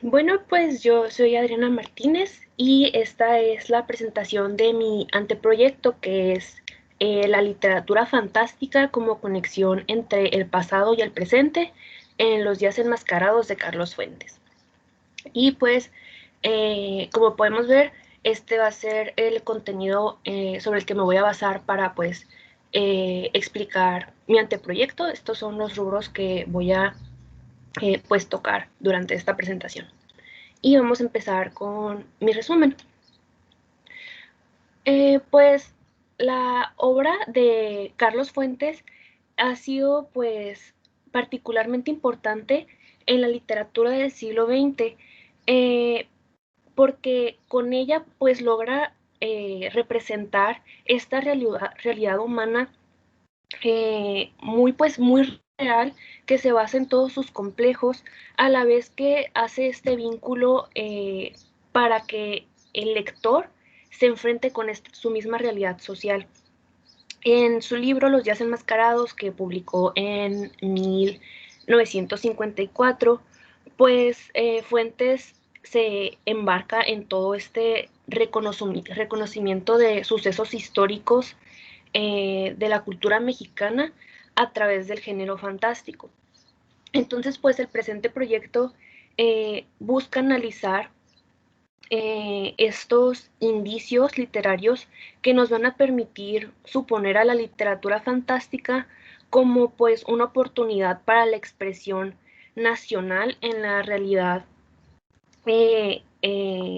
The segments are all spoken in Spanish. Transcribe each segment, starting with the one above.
Bueno, pues yo soy Adriana Martínez y esta es la presentación de mi anteproyecto que es la literatura fantástica como conexión entre el pasado y el presente en los días enmascarados de Carlos Fuentes. Y pues, como podemos ver, este va a ser el contenido sobre el que me voy a basar para pues explicar mi anteproyecto. Estos son los rubros que voy a pues tocar durante esta presentación. Y vamos a empezar con mi resumen. Pues la obra de Carlos Fuentes ha sido pues particularmente importante en la literatura del siglo XX, eh, porque con ella pues logra representar esta realidad humana muy real, que se basa en todos sus complejos, a la vez que hace este vínculo para que el lector se enfrente con su misma realidad social. En su libro Los días enmascarados, que publicó en 1954, pues Fuentes se embarca en todo este reconocimiento de sucesos históricos de la cultura mexicana a través del género fantástico. Entonces, pues el presente proyecto busca analizar estos indicios literarios que nos van a permitir suponer a la literatura fantástica como pues una oportunidad para la expresión nacional en la realidad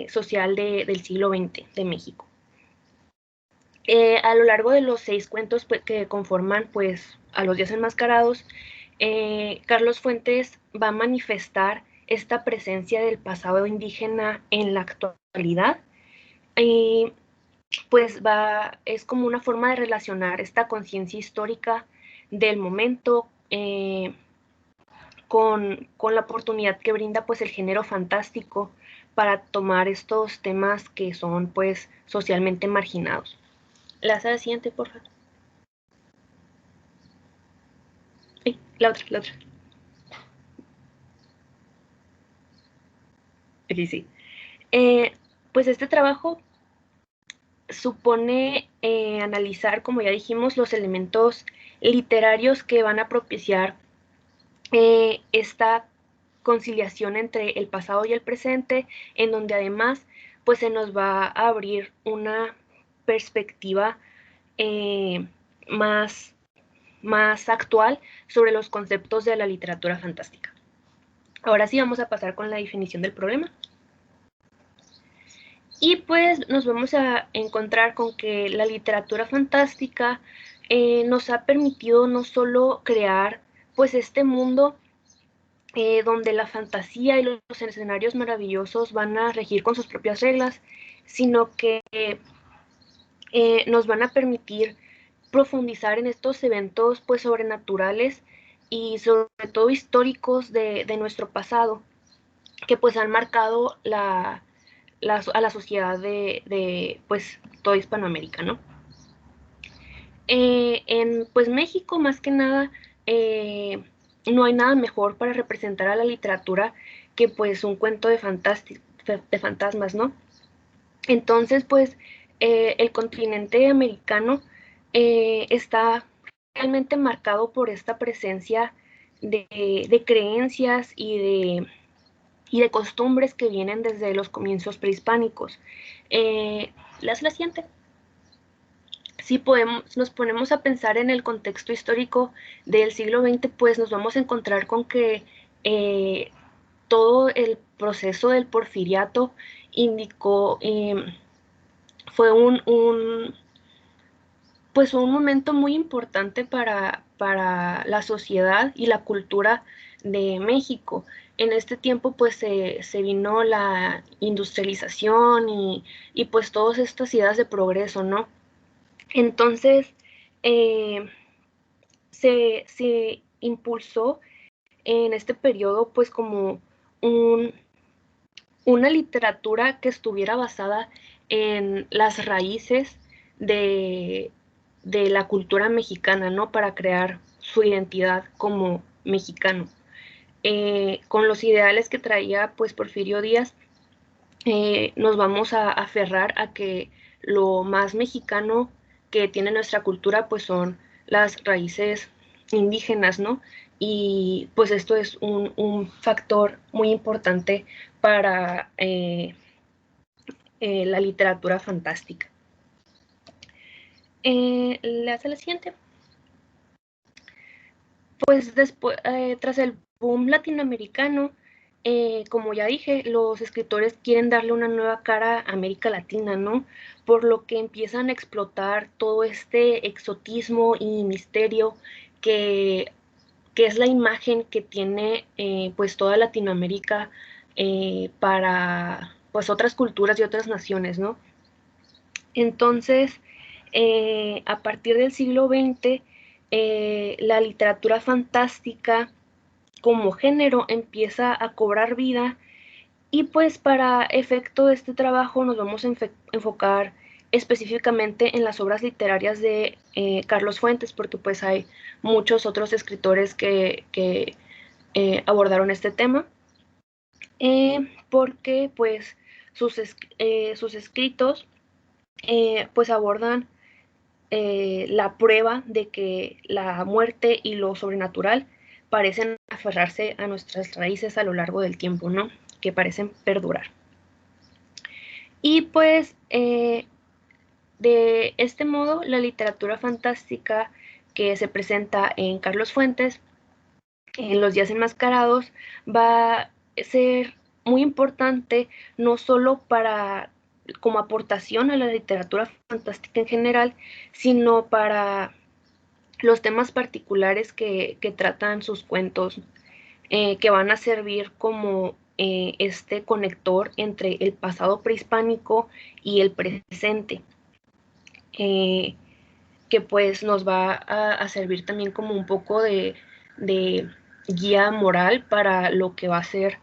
social del siglo XX de México. A lo largo de los 6 cuentos que conforman pues a los días enmascarados, Carlos Fuentes va a manifestar esta presencia del pasado indígena en la actualidad y pues es como una forma de relacionar esta conciencia histórica del momento con la oportunidad que brinda pues el género fantástico para tomar estos temas que son pues socialmente marginados. La siguiente, por favor. Ay, la otra. Aquí sí. Eh, pues este trabajo supone analizar, como ya dijimos, los elementos literarios que van a propiciar esta conciliación entre el pasado y el presente, en donde además pues se nos va a abrir una perspectiva eh, más, más actual sobre los conceptos de la literatura fantástica. Ahora sí vamos a pasar con la definición del problema. Y pues nos vamos a encontrar con que la literatura fantástica nos ha permitido no solo crear pues este mundo donde la fantasía y los escenarios maravillosos van a regir con sus propias reglas, sino que nos van a permitir profundizar en estos eventos pues sobrenaturales y sobre todo históricos de nuestro pasado, que pues han marcado a la sociedad de pues toda Hispanoamérica, ¿no? En pues México, más que nada, no hay nada mejor para representar a la literatura que pues un cuento de fantasmas, ¿no? Entonces, pues el continente americano está realmente marcado por esta presencia de creencias y de costumbres que vienen desde los comienzos prehispánicos. La siguiente. Si nos ponemos a pensar en el contexto histórico del siglo XX, pues nos vamos a encontrar con que todo el proceso del porfiriato indicó, fue pues un momento muy importante para la sociedad y la cultura de México. En este tiempo pues se vino la industrialización y pues todas estas ideas de progreso, ¿no? Entonces, eh, se impulsó en este periodo pues como un, una literatura que estuviera basada en las raíces de, de la cultura mexicana, ¿no? Para crear su identidad como mexicano. con los ideales que traía pues Porfirio Díaz, nos vamos a aferrar a que lo más mexicano que tiene nuestra cultura pues son las raíces indígenas, ¿no? Y pues esto es un factor muy importante para la literatura fantástica. ¿Le hace la siguiente? Pues después, tras el boom latinoamericano, como ya dije, los escritores quieren darle una nueva cara a América Latina, ¿no? Por lo que empiezan a explotar todo este exotismo y misterio que, que es la imagen que tiene pues toda Latinoamérica para pues otras culturas y otras naciones, ¿no? Entonces, a partir del siglo XX, la literatura fantástica como género empieza a cobrar vida y pues para efecto de este trabajo nos vamos a enfocar específicamente en las obras literarias de Carlos Fuentes, porque pues hay muchos otros escritores que abordaron este tema, porque pues sus escritos pues abordan la prueba de que la muerte y lo sobrenatural parecen aferrarse a nuestras raíces a lo largo del tiempo, ¿no? Que parecen perdurar. Y pues de este modo la literatura fantástica que se presenta en Carlos Fuentes, en Los días enmascarados, va a ser muy importante no solo para como aportación a la literatura fantástica en general, sino para los temas particulares que tratan sus cuentos, que van a servir como este conector entre el pasado prehispánico y el presente, eh, que pues nos va a servir también como un poco de guía moral para lo que va a ser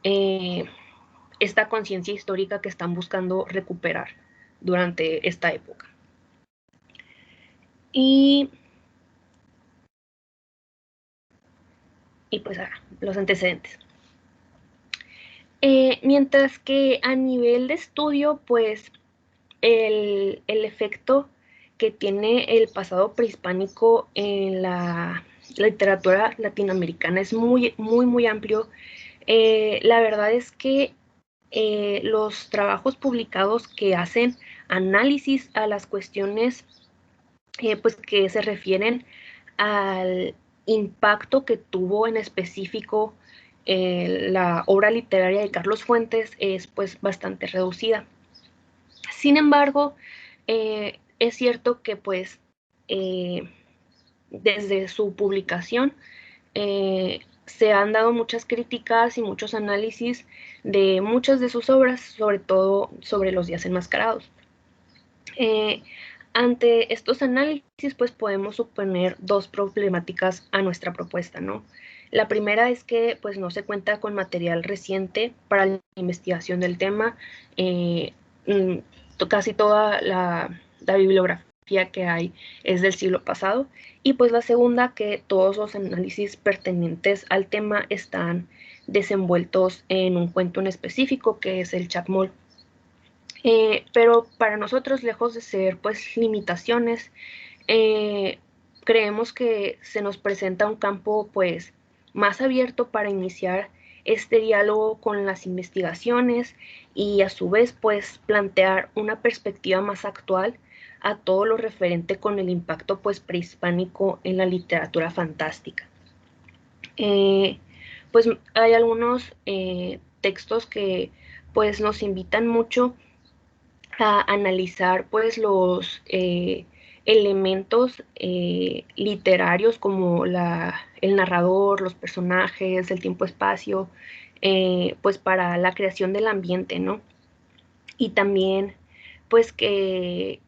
eh, esta conciencia histórica que están buscando recuperar durante esta época. Y, y pues los antecedentes. Mientras que a nivel de estudio, pues el efecto que tiene el pasado prehispánico en la literatura latinoamericana es muy, muy, muy amplio. La verdad es que los trabajos publicados que hacen análisis a las cuestiones pues que se refieren al impacto que tuvo en específico la obra literaria de Carlos Fuentes es pues bastante reducida. Sin embargo, es cierto que pues desde su publicación se han dado muchas críticas y muchos análisis de muchas de sus obras, sobre todo sobre los días enmascarados. Ante estos análisis, pues podemos suponer dos problemáticas a nuestra propuesta, ¿no? La primera es que pues no se cuenta con material reciente para la investigación del tema. Casi toda la bibliografía que hay es del siglo pasado. Y pues la segunda, que todos los análisis pertinentes al tema están desenvueltos en un cuento en específico, que es el Chacmol. Pero para nosotros, lejos de ser pues limitaciones, creemos que se nos presenta un campo pues más abierto para iniciar este diálogo con las investigaciones y a su vez pues plantear una perspectiva más actual a todo lo referente con el impacto pues prehispánico en la literatura fantástica. Pues hay algunos textos que pues nos invitan mucho a analizar pues los elementos literarios como el narrador, los personajes, el tiempo-espacio, pues para la creación del ambiente, ¿no? Y también pues que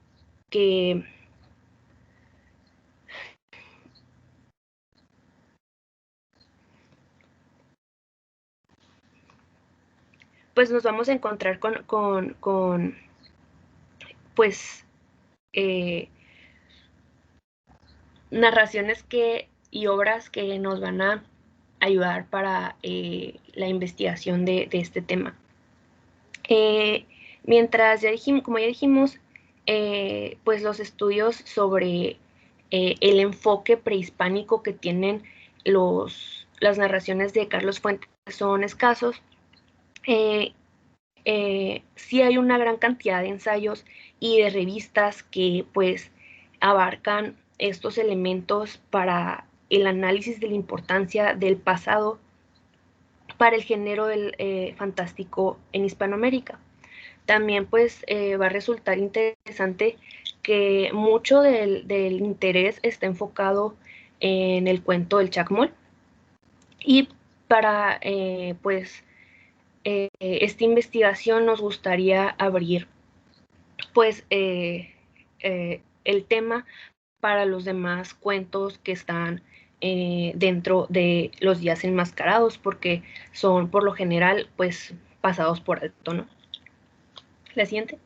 pues nos vamos a encontrar con pues eh, narraciones y obras que nos van a ayudar para la investigación de este tema. Mientras, como ya dijimos, pues los estudios sobre el enfoque prehispánico que tienen las narraciones de Carlos Fuentes son escasos. Sí hay una gran cantidad de ensayos y de revistas que pues abarcan estos elementos para el análisis de la importancia del pasado para el género del fantástico en Hispanoamérica. También pues va a resultar interesante que mucho del interés está enfocado en el cuento del Chacmol, y para pues esta investigación nos gustaría abrir pues el tema para los demás cuentos que están dentro de los días enmascarados, porque son por lo general pues pasados por alto, ¿no? La siguiente.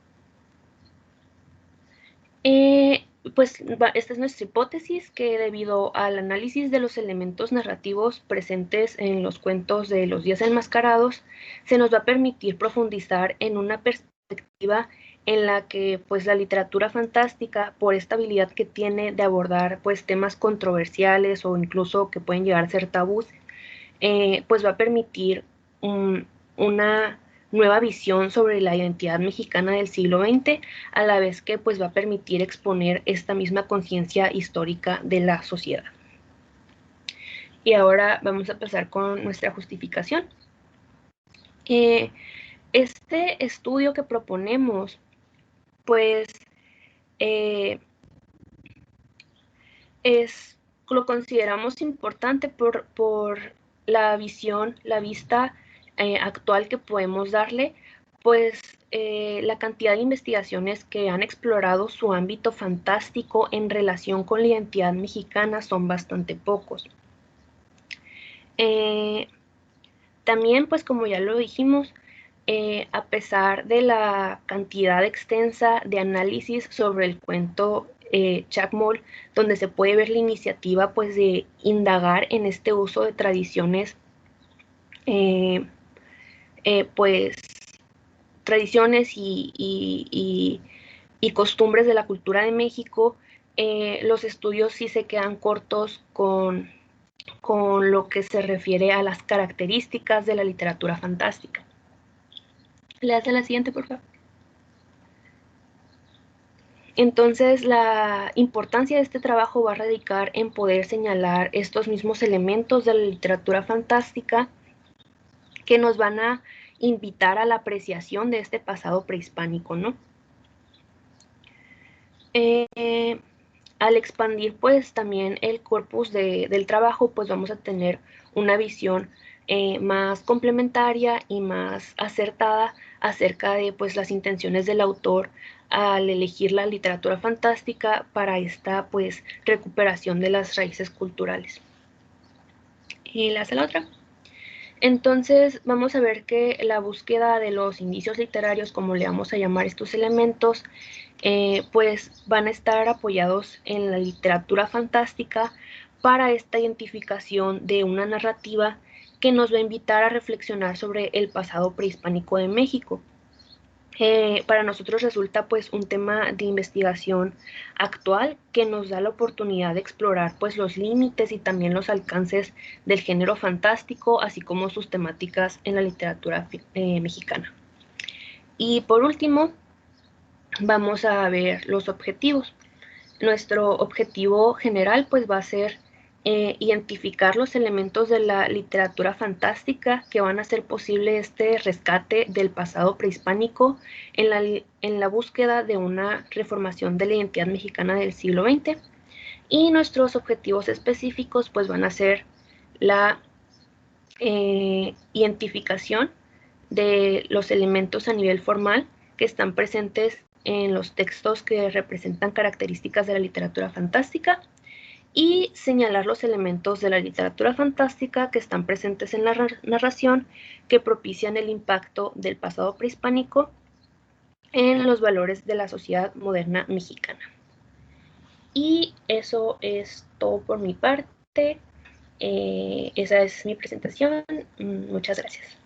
Pues esta es nuestra hipótesis, que debido al análisis de los elementos narrativos presentes en los cuentos de los días enmascarados, se nos va a permitir profundizar en una perspectiva en la que pues la literatura fantástica, por esta habilidad que tiene de abordar pues temas controversiales o incluso que pueden llegar a ser tabús, pues va a permitir una nueva visión sobre la identidad mexicana del siglo XX, a la vez que pues va a permitir exponer esta misma conciencia histórica de la sociedad. Y ahora vamos a pasar con nuestra justificación. Este estudio que proponemos, pues lo consideramos importante por la visión, la vista actual que podemos darle, pues la cantidad de investigaciones que han explorado su ámbito fantástico en relación con la identidad mexicana son bastante pocos. También, pues como ya lo dijimos, a pesar de la cantidad extensa de análisis sobre el cuento Chacmol, donde se puede ver la iniciativa pues de indagar en este uso de tradiciones, pues tradiciones y costumbres de la cultura de México, los estudios sí se quedan cortos con lo que se refiere a las características de la literatura fantástica. Le hace la siguiente, por favor. Entonces, la importancia de este trabajo va a radicar en poder señalar estos mismos elementos de la literatura fantástica que nos van a invitar a la apreciación de este pasado prehispánico, ¿no? Al expandir pues también el corpus del trabajo, pues vamos a tener una visión más complementaria y más acertada acerca de pues las intenciones del autor al elegir la literatura fantástica para esta pues recuperación de las raíces culturales. Y la hace la otra. Entonces vamos a ver que la búsqueda de los indicios literarios, como le vamos a llamar estos elementos, pues van a estar apoyados en la literatura fantástica para esta identificación de una narrativa que nos va a invitar a reflexionar sobre el pasado prehispánico de México. Para nosotros resulta pues un tema de investigación actual que nos da la oportunidad de explorar pues los límites y también los alcances del género fantástico, así como sus temáticas en la literatura mexicana. Y por último, vamos a ver los objetivos. Nuestro objetivo general pues va a ser identificar los elementos de la literatura fantástica que van a hacer posible este rescate del pasado prehispánico en la búsqueda de una reformación de la identidad mexicana del siglo XX. Y nuestros objetivos específicos pues van a ser la identificación de los elementos a nivel formal que están presentes en los textos que representan características de la literatura fantástica, y señalar los elementos de la literatura fantástica que están presentes en la narración que propician el impacto del pasado prehispánico en los valores de la sociedad moderna mexicana. Y eso es todo por mi parte. Esa es mi presentación. Muchas gracias.